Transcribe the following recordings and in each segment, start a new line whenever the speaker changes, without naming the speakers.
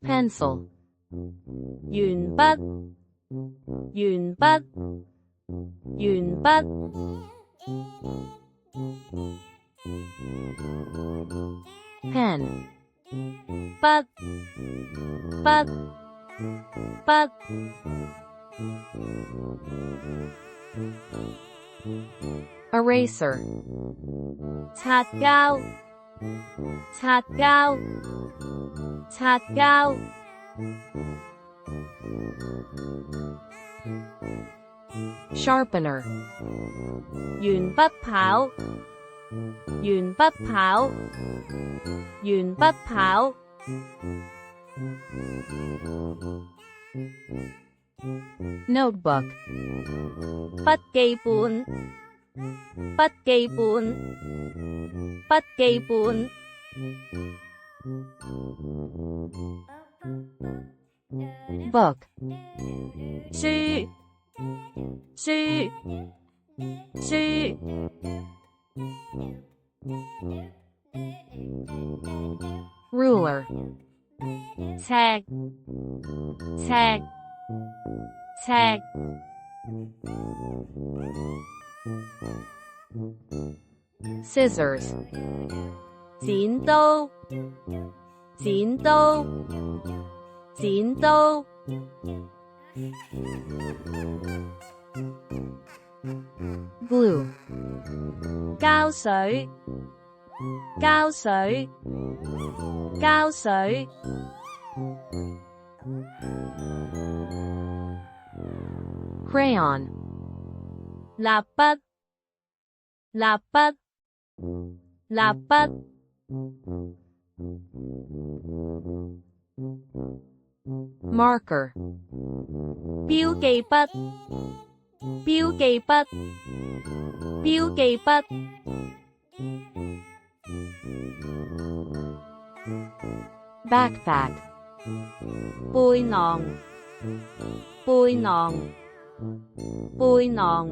pencil 鉛筆鉛筆鉛筆 pen 筆筆筆 eraser 擦膠擦膠擦膠 sharpener 鉛筆刨鉛筆刨鉛筆刨 notebook 筆記本筆記本筆記本 book 書書書 ruler 尺尺尺 scissors 剪刀剪刀剪刀 glue 膠水膠水膠水 crayon 蠟筆蠟筆蠟筆 marker 標記筆標記筆標記筆 backpack 背囊背囊背囊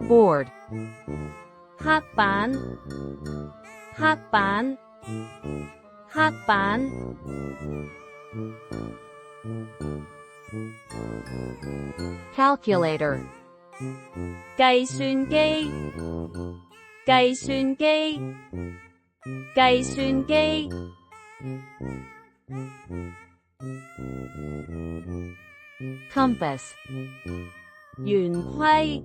board 黑板黑板黑板 calculator 計算機計算機計算機 compass 圓規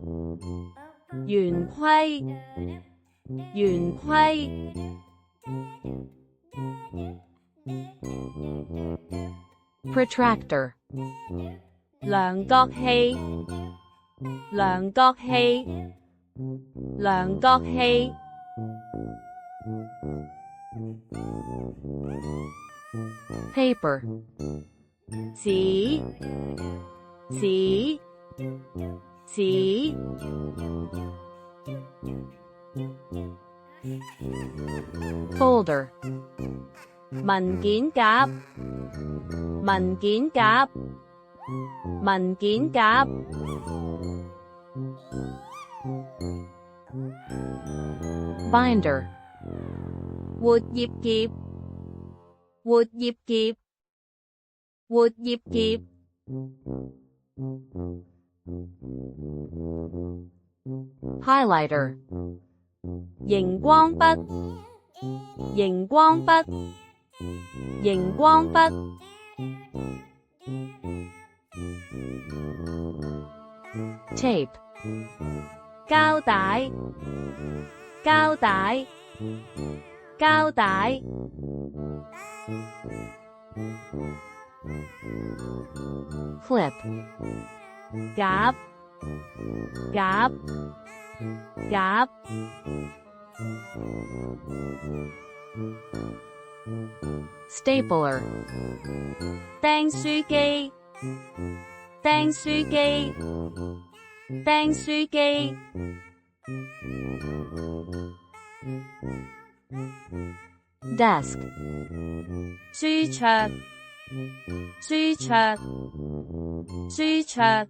圓規圓規 protractor 量角器量角器量角器 paper 紙紙紙 folder 文件夾文件夾文件夾 binder 活頁夾活頁夾活頁夾 highlighter 熒光筆熒光筆熒光筆 tape 膠帶膠帶膠帶 clip 夾夾夾 stapler 釘書機釘書機釘書機 desk 書桌書桌書桌